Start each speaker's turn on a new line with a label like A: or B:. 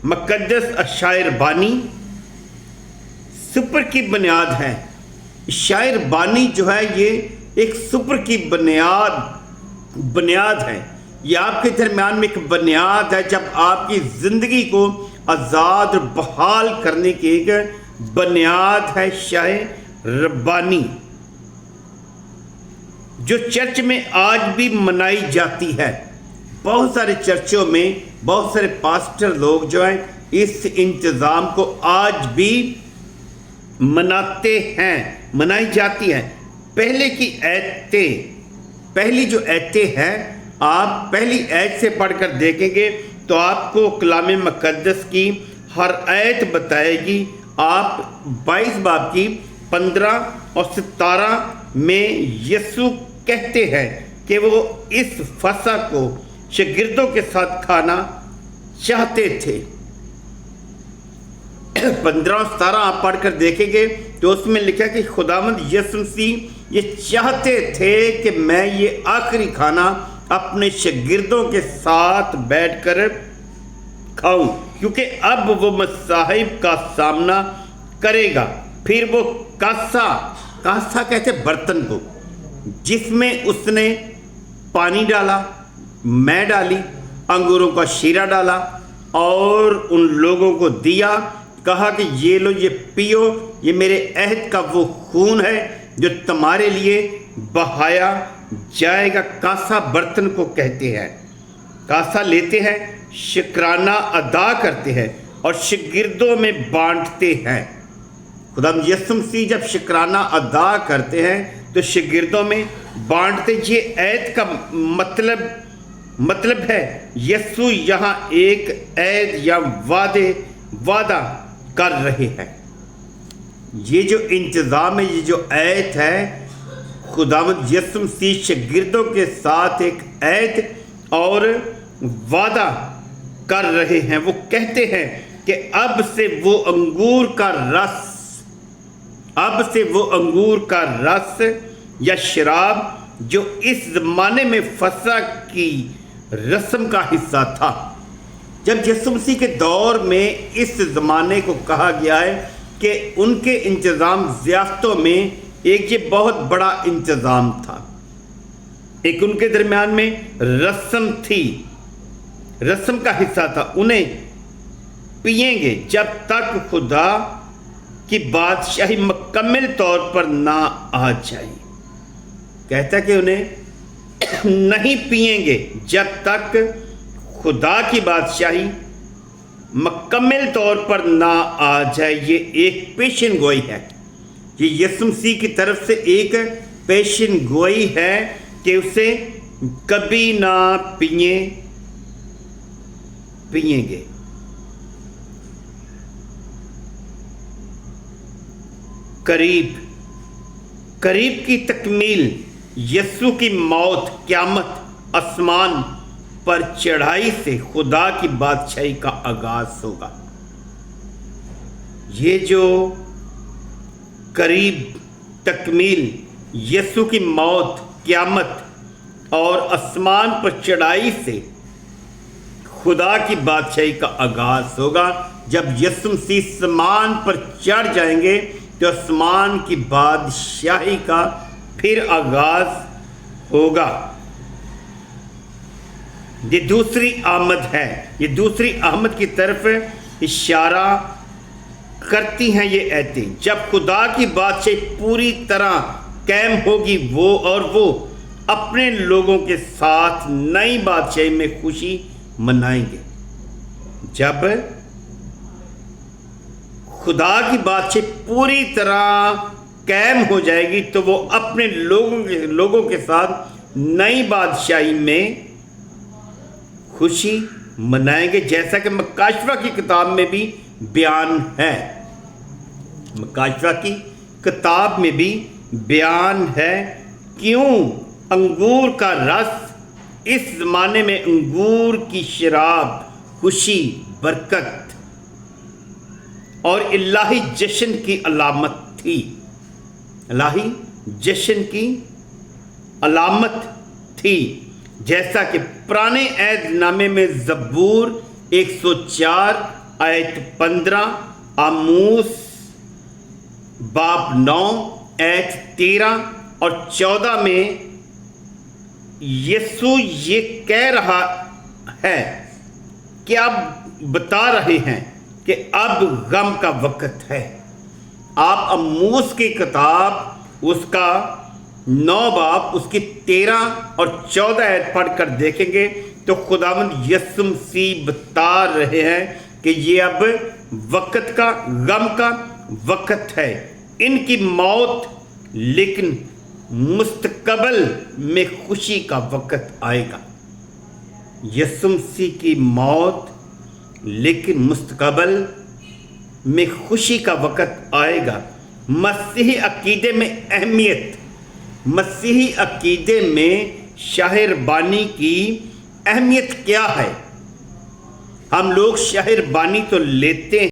A: مقدس اشعار بانی سپر کی بنیاد ہے۔ شاعر بانی جو ہے یہ ایک سپر کی بنیاد ہے، یہ آپ کے درمیان میں ایک بنیاد ہے۔ جب آپ کی زندگی کو آزاد اور بحال کرنے کی ایک بنیاد ہے شاعر ربانی، جو چرچ میں آج بھی منائی جاتی ہے۔ بہت سارے چرچوں میں بہت سارے پاسٹر لوگ جو ہیں اس انتظام کو آج بھی مناتے ہیں، منائی جاتی ہے۔ پہلی جو ایتیں ہیں، آپ پہلی ایت سے پڑھ کر دیکھیں گے تو آپ کو کلام مقدس کی ہر ایت بتائے گی۔ آپ 22 باب کی 15 اور 17 میں یسوع کہتے ہیں کہ وہ اس فصح کو شاگردوں کے ساتھ کھانا چاہتے تھے۔ 15 اور 17 آپ پڑھ کر دیکھیں گے تو اس میں لکھا کہ خداوند یسوع مسیح یہ چاہتے تھے کہ میں یہ آخری کھانا اپنے شاگردوں کے ساتھ بیٹھ کر کھاؤں، کیونکہ اب وہ مصائب کا سامنا کرے گا۔ پھر وہ کاسا کہتے برتن کو، جس میں اس نے پانی ڈالا، میں ڈالی، انگوروں کا شیرہ ڈالا اور ان لوگوں کو دیا، کہا کہ یہ لو، یہ پیو، یہ میرے عہد کا وہ خون ہے جو تمہارے لیے بہایا جائے گا۔ کاسا برتن کو کہتے ہیں۔ کاسا لیتے ہیں، شکرانہ ادا کرتے ہیں اور شاگردوں میں بانٹتے ہیں۔ خدا یسوع مسیح جب شکرانہ ادا کرتے ہیں تو شاگردوں میں بانٹتے۔ یہ عہد کا مطلب ہے یسوع یہاں ایک عہد یا وعدہ کر رہے ہیں۔ یہ جو انتظام ہے، یہ جو عہد ہے، خداوند یسوع مسیح شاگردوں کے ساتھ ایک عہد اور وعدہ کر رہے ہیں۔ وہ کہتے ہیں کہ اب سے وہ انگور کا رس یا شراب جو اس زمانے میں فصح کی رسم کا حصہ تھا۔ جب یسوع مسیح کے دور میں اس زمانے کو کہا گیا ہے کہ ان کے انتظام ضیافتوں میں ایک یہ بہت بڑا انتظام تھا، ایک ان کے درمیان میں رسم تھی، رسم کا حصہ تھا۔ انہیں پئیں گے جب تک خدا کی بادشاہی مکمل طور پر نہ آ جائے۔ کہتا کہ انہیں نہیں پئیں گے جب تک خدا کی بادشاہی مکمل طور پر نہ آ جائے۔ یہ ایک پیشن گوئی ہے، یہ یسوع مسیح کی طرف سے ایک پیشن گوئی ہے کہ اسے کبھی نہ پئیں گے۔ قریب کی تکمیل، یسوع کی موت، قیامت، آسمان پر چڑھائی سے خدا کی بادشاہی کا آغاز ہوگا۔ یہ جو قریب تکمیل، یسوع کی موت، قیامت اور آسمان پر چڑھائی سے خدا کی بادشاہی کا آغاز ہوگا۔ جب یسوع مسیح آسمان پر چڑھ جائیں گے تو آسمان کی بادشاہی کا پھر آغاز ہوگا۔ یہ دوسری آمد ہے، یہ دوسری آمد کی طرف اشارہ کرتی ہیں یہ ایتیں۔ جب خدا کی بادشاہی پوری طرح قائم ہوگی، وہ اپنے لوگوں کے ساتھ نئی بادشاہی میں خوشی منائیں گے۔ جب خدا کی بادشاہی پوری طرح قائم ہو جائے گی تو وہ اپنے لوگوں کے ساتھ نئی بادشاہی میں خوشی منائیں گے، جیسا کہ مکاشفہ کی کتاب میں بھی بیان ہے۔ مکاشفہ کی کتاب میں بھی بیان ہے کیوں انگور کا رس، اس زمانے میں انگور کی شراب خوشی، برکت اور الہی جشن کی علامت تھی۔ الہی جشن کی علامت تھی، جیسا کہ پرانے عہد نامے میں زبور 104 آیت 15، آموس باب 9 آیت 13 اور 14 میں یسوع یہ کہہ رہا ہے کہ اب بتا رہے ہیں کہ اب غم کا وقت ہے۔ آپ آموس کی کتاب اس کا 9 باب اس کی 13 اور 14 آیت پڑھ کر دیکھیں گے تو خداوند یسوع مسیح بتا رہے ہیں کہ یہ اب وقت کا، غم کا وقت ہے۔ ان کی موت لیکن مستقبل میں خوشی کا وقت آئے گا۔ یسوع مسیح کی موت لیکن مستقبل میں خوشی کا وقت آئے گا۔ مسیحی عقیدے میں اہمیت، مسیحی عقیدے میں شاہر بانی کی اہمیت کیا ہے؟ ہم لوگ شاہر بانی تو لیتے ہیں